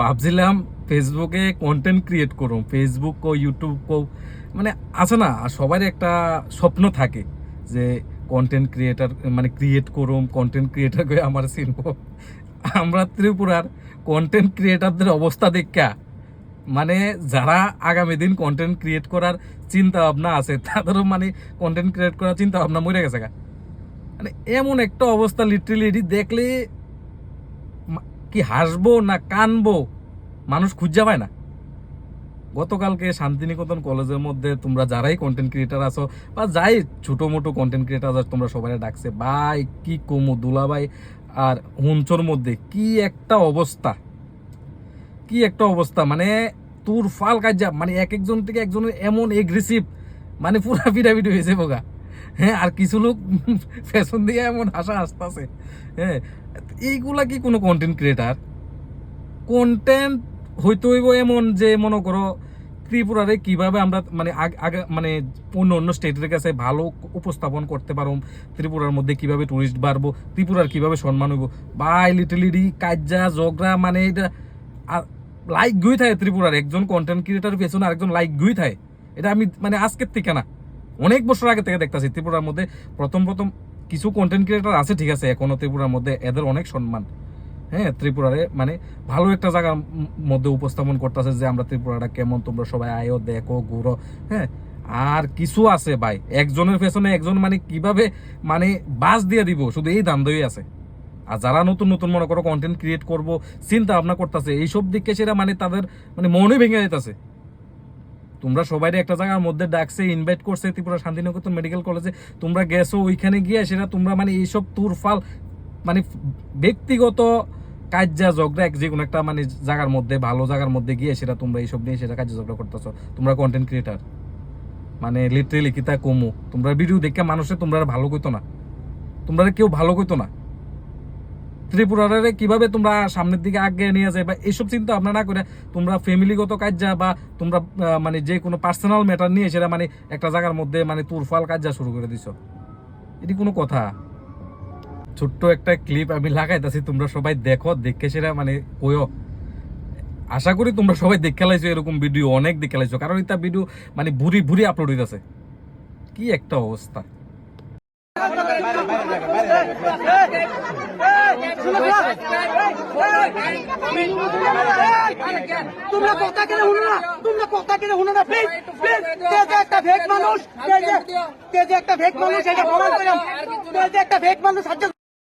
ভাবছিলাম ফেসবুকে content create করুম, ফেসবুক কো ইউটিউব কো, মানে আছে না সবারই একটা স্বপ্ন থাকে যে কন্টেন্ট ক্রিয়েটার মানে ক্রিয়েট করুম, কন্টেন্ট ক্রিয়েটার করে আমার চিনব। আমরা ত্রিপুরার কন্টেন্ট ক্রিয়েটারদের অবস্থা দেখা মানে যারা আগামী দিন কন্টেন্ট ক্রিয়েট করার চিন্তা ভাবনা আছে তাদেরও মানে কন্টেন্ট ক্রিয়েট করার চিন্তা ভাবনা মরে গেছে গা। মানে এমন একটা অবস্থা লিটারেলি দেখলে কি হাসবো না কানবো মানুষ খুঁজে পায় না। গতকালকে শান্তিনিকেতন কলেজের মধ্যে তোমরা যারাই কন্টেন্ট ক্রিয়েটার আছো বা যাই ছোটো মোটো কন্টেন্ট ক্রিয়েটার আছো তোমরা সবাই ডাকছে ভাই কি কমু দুলাভাই আর হুঞ্চোর মধ্যে কি একটা অবস্থা, কি একটা অবস্থা মানে তোর ফাল কাজা মানে এক একজন থেকে একজনের এমন এগ্রেসিভ মানে পুরা পিটাপিটি হয়েছে বোগা। হ্যাঁ, আর কিছু লোক ফ্যাশন দিয়ে এমন হাসা আসতেছে। হ্যাঁ, এইগুলা কি কোনো কন্টেন্ট ক্রিয়েটার? কন্টেন্ট হইতে হইব এমন যে মনে করো ত্রিপুরারে কিভাবে আমরা মানে আগে মানে অন্য অন্য স্টেটের কাছে ভালো উপস্থাপন করতে পারো, ত্রিপুরার মধ্যে কিভাবে টুরিস্ট বাড়বো, ত্রিপুরার কিভাবে সম্মান হইব বাই লিটলি কাজা ঝগড়া মানে এটা লাইক গুই থাকে। ত্রিপুরার একজন কন্টেন্ট ক্রিয়েটার পেছনে আরেকজন লাইক গুই থাকে। এটা আমি মানে আজকের থেকে না অনেক বছর আগে থেকে দেখতেছি ত্রিপুরার মধ্যে প্রথম কিছু কন্টেন্ট ক্রিয়েটার আছে ঠিক আছে, এখনো ত্রিপুরার মধ্যে এদের অনেক সম্মান। হ্যাঁ, ত্রিপুরারে মানে ভালো একটা জায়গার মধ্যে উপস্থাপন করতেছে যে আমরা ত্রিপুরাটা কেমন, তোমরা সবাই আয়ো দেখো ঘুরো। হ্যাঁ, আর কিছু আছে ভাই একজনের পেছনে একজন মানে কিভাবে মানে বাস দিয়ে দিব শুধু এই দান্দই আছে। আর যারা নতুন নতুন মনে করো কন্টেন্ট ক্রিয়েট করবো চিন্তা ভাবনা করতেছে এইসব দিকে সেটা মানে তাদের মানে মনে ভেঙে যেতেছে। তোমরা সবাই একটা জায়গার মধ্যে ডাকছে, ইনভাইট করছে ত্রিপুরা শান্তিনিকেতন মেডিকেল কলেজে, তোমরা গেছো ওইখানে গিয়ে সেটা তোমরা মানে এইসব তুরফাল মানে ব্যক্তিগত কাজা ঝগড়া যে কোনো একটা মানে জায়গার মধ্যে ভালো জায়গার মধ্যে গিয়ে সেটা তোমরা এইসব নিয়ে সেটা কাজে ঝগড়া করতেছো। তোমরা কন্টেন্ট ক্রিয়েটার মানে লিটারেলি কিতা কমু, তোমরা ভিডিও দেখে মানুষে তোমরা ভালো কইতো না, তোমরা কেউ ভালো কইতো না। ত্রিপুরারে কিভাবে তোমরা সামনের দিকে আগে নিয়ে যায় বা এইসব চিন্তা ভাবনা না করে তোমরা ফ্যামিলিগত কাজা বা তোমরা মানে যে কোনো পার্সোনাল ম্যাটার নিয়ে সেটা মানে একটা জায়গার মধ্যে মানে তুরফাল কাজা শুরু করে দিছো। এটি কোনো কথা? ছোট্ট একটা ক্লিপ আমি লাগাইতেছি, তোমরা সবাই দেখো, দেখে সেটা মানে কইও। আশা করি তোমরা সবাই দেখে লাইছো, এরকম ভিডিও অনেক দেখে লাইছো, কারণ এটা ভিডিও মানে ভুরি ভুরি আপলোড হইতেছে। কি একটা অবস্থা। তোমরা কথা কেন শুনো না, তোমরা কথা কেন শুনো না প্লিজ প্লিজ। একটা ফেক মানুষ, একটা ফেক মানুষ, এটা প্রমাণ করলাম। একটা ফেক মানুষ